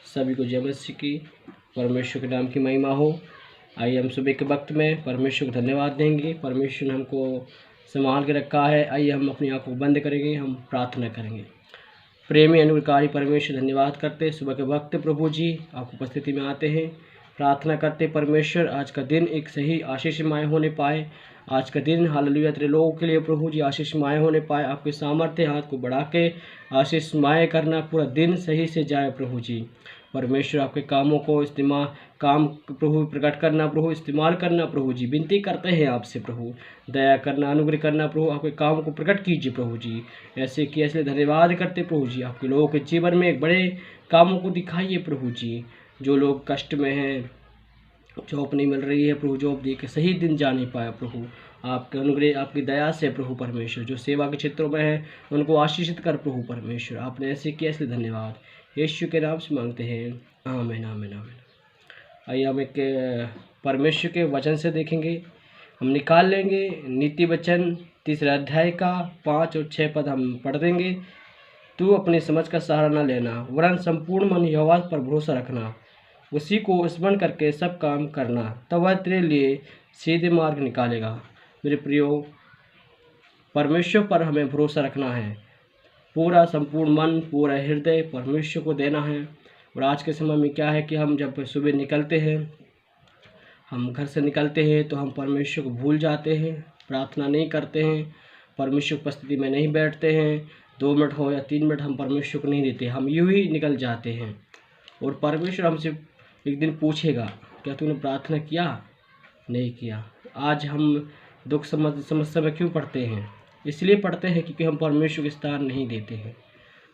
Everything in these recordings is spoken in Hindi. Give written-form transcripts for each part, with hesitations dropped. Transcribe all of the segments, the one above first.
सभी को जय मसीह की। परमेश्वर के नाम की महिमा हो। आइए हम सुबह के वक्त में परमेश्वर को धन्यवाद देंगे। परमेश्वर ने हमको संभाल के रखा है। आइए हम अपनी आंखों को बंद करेंगे, हम प्रार्थना करेंगे। प्रेमी अनुग्रहकारी परमेश्वर, धन्यवाद करते सुबह के वक्त प्रभु जी आपकी उपस्थिति में आते हैं, प्रार्थना करते परमेश्वर आज का दिन एक सही आशीषमय होने पाए। आज का दिन हालेलुया तेरे लोगों के लिए प्रभु जी आशीषमय होने पाए। आपके सामर्थ्य हाथ को बढ़ा के आशीषमय करना, पूरा दिन सही से जाए प्रभु जी। परमेश्वर आपके कामों को काम प्रभु प्रकट करना, प्रभु इस्तेमाल करना प्रभु जी। विनती करते हैं आपसे प्रभु, दया करना, अनुग्रह करना प्रभु। आपके काम को प्रकट कीजिए प्रभु जी। ऐसे किया इसलिए धन्यवाद करते प्रभु जी। आपके लोगों के जीवन में एक बड़े कामों को दिखाइए प्रभु जी। जो लोग कष्ट में हैं, जॉब नहीं मिल रही है प्रभु, जॉब दे के सही दिन जा नहीं पाया प्रभु, आपके अनुग्रह आपकी दया से प्रभु परमेश्वर। जो सेवा के क्षेत्रों में है उनको आशीषित कर प्रभु परमेश्वर। आपने ऐसे किया इसलिए धन्यवाद। यीशु के नाम से मांगते हैं, आमीन आमीन आमीन। आइए हम एक परमेश्वर के वचन से देखेंगे, हम निकाल लेंगे नीति वचन 3 अध्याय का 5 और 6 पद हम पढ़ देंगे। तू अपनी समझ का सहारा न लेना, वरन संपूर्ण मन यहोवा पर भरोसा रखना, उसी को स्मरण करके सब काम करना, तब वह तेरे लिए सीधे मार्ग निकालेगा। मेरे प्रियो, परमेश्वर पर हमें भरोसा रखना है। पूरा संपूर्ण मन, पूरा हृदय परमेश्वर को देना है। और आज के समय में क्या है कि हम जब सुबह निकलते हैं, हम घर से निकलते हैं तो हम परमेश्वर को भूल जाते हैं, प्रार्थना नहीं करते हैं, परमेश्वर की उपस्थिति में नहीं बैठते हैं। 2 मिनट हो या 3 मिनट हम परमेश्वर को नहीं देते, हम यूँ ही निकल जाते हैं। और परमेश्वर हमसे एक दिन पूछेगा, क्या तूने प्रार्थना किया? नहीं किया। आज हम दुख समस्या में क्यों पढ़ते हैं? इसलिए पढ़ते हैं क्योंकि हम परमेश्वर को स्थान नहीं देते हैं।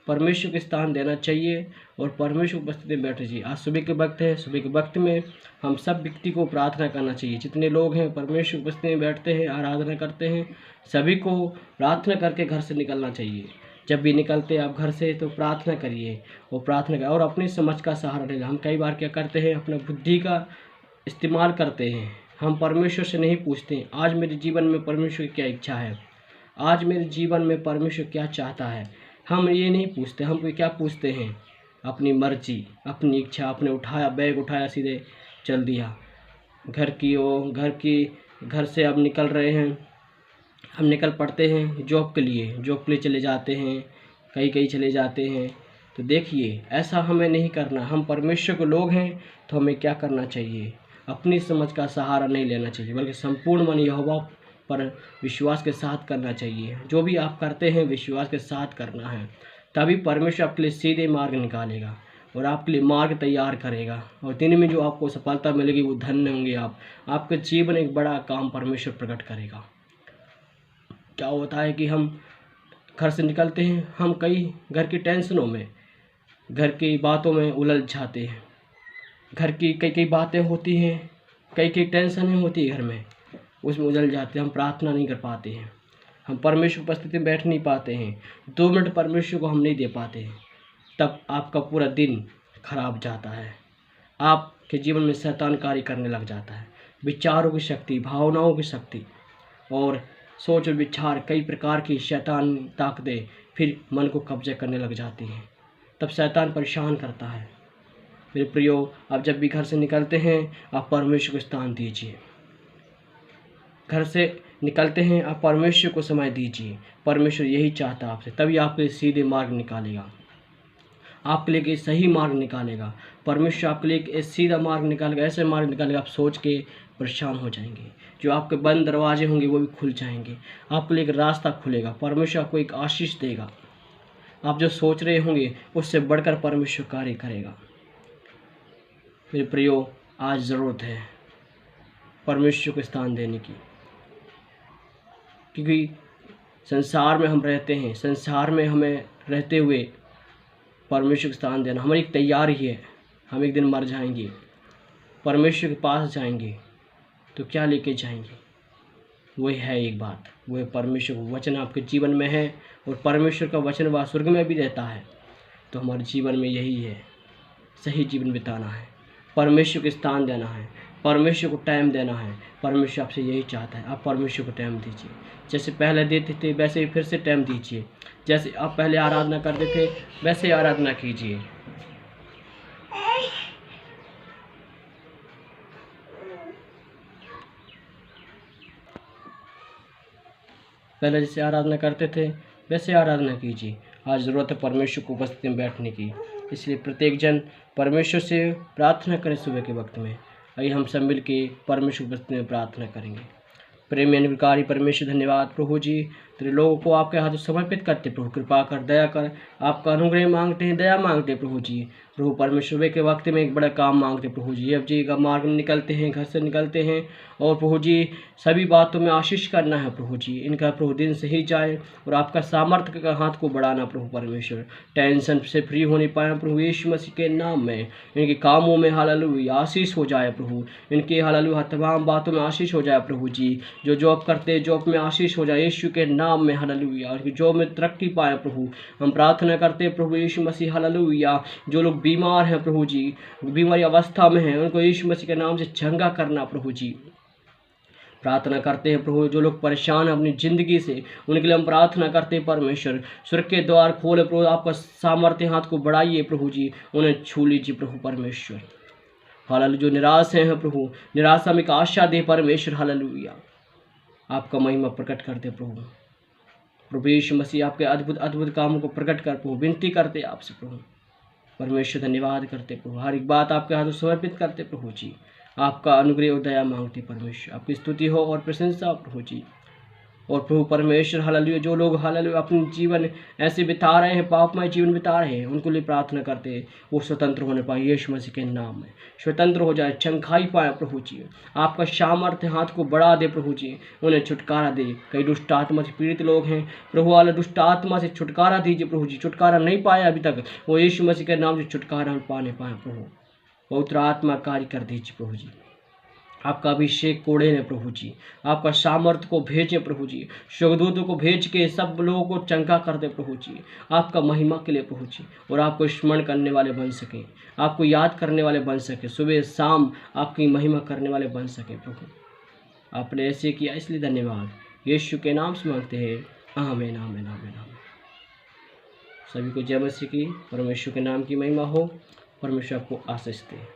परमेश्वर को स्थान देना चाहिए और परमेश्वर की उपस्थिति में बैठना चाहिए। आज सुबह के वक्त है, सुबह के वक्त में हम सब व्यक्ति को प्रार्थना करना चाहिए। जितने लोग हैं परमेश्वर की उपस्थिति में बैठते हैं, आराधना करते हैं, सभी को प्रार्थना करके घर से निकलना चाहिए। जब भी निकलते आप घर से तो प्रार्थना करिए और प्रार्थना करें और अपनी समझ का सहारा लेना। हम कई बार क्या करते हैं, अपना बुद्धि का इस्तेमाल करते हैं। हम परमेश्वर से नहीं पूछते आज मेरे जीवन में परमेश्वर की क्या इच्छा है, आज मेरे जीवन में परमेश्वर क्या चाहता है। हम ये नहीं पूछते, हम क्या पूछते हैं? अपनी मर्जी, अपनी इच्छा। आपने उठाया, बैग उठाया, सीधे चल दिया घर से अब निकल रहे हैं, हम निकल पड़ते हैं जॉब के लिए चले जाते हैं, कहीं चले जाते हैं। तो देखिए ऐसा हमें नहीं करना। हम परमेश्वर के लोग हैं तो हमें क्या करना चाहिए? अपनी समझ का सहारा नहीं लेना चाहिए, बल्कि संपूर्ण मन यहोवा पर विश्वास के साथ करना चाहिए। जो भी आप करते हैं विश्वास के साथ करना है, तभी परमेश्वर आपके लिए सीधे मार्ग निकालेगा और आपके लिए मार्ग तैयार करेगा। और दिन में जो आपको सफलता मिलेगी वो धन्य होंगे आप। आपके जीवन एक बड़ा काम परमेश्वर प्रकट करेगा। क्या होता है कि हम घर से निकलते हैं, हम कई घर की टेंशनों में, घर की बातों में उलझ जाते हैं। घर की कई बातें होती हैं, कई टेंशनें होती है घर में, उसमें उलझ जाते हैं। हम प्रार्थना नहीं कर पाते हैं, हम परमेश्वर की उपस्थिति में बैठ नहीं पाते हैं, 2 मिनट परमेश्वर को हम नहीं दे पाते हैं। तब आपका पूरा दिन खराब जाता है। आपके जीवन में शैतान कार्य करने लग जाता है। विचारों की शक्ति, भावनाओं की शक्ति और सोच और विचार, कई प्रकार की शैतान ताकतें फिर मन को कब्जे करने लग जाती हैं। तब शैतान परेशान करता है। मेरे प्रियो, आप जब भी घर से निकलते हैं आप परमेश्वर को स्थान दीजिए। घर से निकलते हैं आप परमेश्वर को समय दीजिए। परमेश्वर यही चाहता है आपसे, तभी आपके लिए सीधे मार्ग निकालेगा, आपके लिए एक सही मार्ग निकालेगा। परमेश्वर आपके लिए एक सीधा मार्ग निकालेगा, ऐसे मार्ग निकालेगा आप सोच के परेशान हो जाएंगे। जो आपके बंद दरवाजे होंगे वो भी खुल जाएंगे, आपके लिए एक रास्ता खुलेगा। परमेश्वर आपको एक आशीष देगा। आप जो सोच रहे होंगे उससे बढ़कर परमेश्वर कार्य करेगा। मेरे प्रियो, आज ज़रूरत है परमेश्वर को स्थान देने की, क्योंकि संसार में हम रहते हैं, संसार में हमें रहते हुए परमेश्वर को स्थान देना हमारी एक तैयारी है। हम एक दिन मर जाएंगे, परमेश्वर के पास जाएंगे, तो क्या लेके जाएंगे? वही है एक बात, वो है परमेश्वर का वचन आपके जीवन में है और परमेश्वर का वचन वह स्वर्ग में भी रहता है। तो हमारे जीवन में यही है, सही जीवन बिताना है, परमेश्वर को स्थान देना है, परमेश्वर को टाइम देना है। परमेश्वर आपसे यही चाहता है, आप परमेश्वर को टाइम दीजिए। जैसे पहले देते थे वैसे ही फिर से टाइम दीजिए। जैसे आप पहले आराधना करते थे वैसे ही आराधना कीजिए। पहले जैसे आराधना करते थे वैसे आराधना कीजिए। आज ज़रूरत है परमेश्वर को उपस्थिति में बैठने की, इसलिए प्रत्येक जन परमेश्वर से प्रार्थना करें सुबह के वक्त में। आइए हम सब मिल के परमेश्वर की उपस्थिति में प्रार्थना करेंगे। प्रेमी अनुग्रहकारी परमेश्वर, धन्यवाद प्रभु जी, तेरे लोगों को आपके हाथों समर्पित करते प्रभु, कृपा कर, दया कर, आपका अनुग्रह मांगते हैं, दया मांगते हैं प्रभु जी। प्रभु परमेश्वर सुबह के वक्त में एक बड़ा काम मांगते प्रभु जी। अब जी का मार्ग में निकलते हैं, घर से निकलते हैं, और प्रभु जी सभी बातों में आशीष करना है प्रभु जी। इनका प्रभु दिन सही जाए और आपका सामर्थ्य का हाथ को बढ़ाना प्रभु परमेश्वर। टेंशन से फ्री होने पाए प्रभु यीशु मसीह के नाम में। इनके कामों में हालेलुया आशीष हो जाए प्रभु, इनके हालेलुया तमाम बातों में आशीष हो जाए प्रभु जी। जो जॉब करते जॉब में आशीष हो जाए यीशु के नाम में हालेलुया। उनकी जॉब में तरक्की पाए प्रभु, हम प्रार्थना करते हैं प्रभु यीशु मसीह हालेलुया। जो लोग बीमार हैं प्रभु जी, बीमारी अवस्था में हैं, उनको यीशु मसीह के नाम से चंगा करना प्रभु जी। प्रार्थना करते हैं प्रभु जो लोग परेशान हैं अपनी ज़िंदगी से, उनके लिए हम प्रार्थना करते हैं परमेश्वर। स्वर्ग के द्वार खोले प्रभु, आपका सामर्थ्य हाथ को बढ़ाइए प्रभु जी, उन्हें छू लीजिए प्रभु परमेश्वर। हालेलुया। जो निराश हैं प्रभु, निराशा में एक आशा दे परमेश्वर हालेलुया। आपका महिमा प्रकट करते प्रभु। प्रभु यीशु मसीह आपके अद्भुत अद्भुत कामों को प्रकट कर प्रभु, विनती करते आपसे प्रभु परमेश्वर। धन्यवाद करते प्रभु, हर एक बात आपके हाथों समर्पित करते प्रभु जी। आपका अनुग्रह और दया मांगते परमेश्वर, आपकी स्तुति हो और प्रशंसा प्रभु जी। और प्रभु परमेश्वर हालेलुया, जो लोग हालेलुया अपने जीवन ऐसे बिता रहे हैं, पापमय जीवन बिता रहे हैं, उनको लिए प्रार्थना करते हैं वो स्वतंत्र होने पाए यीशु मसीह के नाम में। स्वतंत्र हो जाए, चंगाई पाए प्रभु जी। आपका सामर्थ्य हाथ को बढ़ा दे प्रभु जी, उन्हें छुटकारा दे। कई दुष्ट आत्मा से पीड़ित लोग हैं प्रभु, वाले दुष्ट आत्मा से छुटकारा दीजिए प्रभु जी। छुटकारा नहीं पाया अभी तक, वो यीशु मसीह के नाम से छुटकारा हम पाने पाए प्रभु। पवित्र आत्मा कार्य कर दीजिए प्रभु जी। आपका अभिषेक कोड़े ने प्रभु जी, आपका सामर्थ्य को भेजें प्रभु जी। स्वर्गदूतों को भेज के सब लोगों को चंगा कर दे प्रभु जी, आपका महिमा के लिए प्रभु जी। और आपको स्मरण करने वाले बन सकें, आपको याद करने वाले बन सकें, सुबह शाम आपकी महिमा करने वाले बन सकें प्रभु। आपने ऐसे किया इसलिए धन्यवाद, यीशु के नाम से मांगते हैं, आमीन आमीन आमीन आमीन। सभी को जय मसीह की, परमेश्वर के नाम की महिमा हो। परमेश्वर आपको आशीष दे।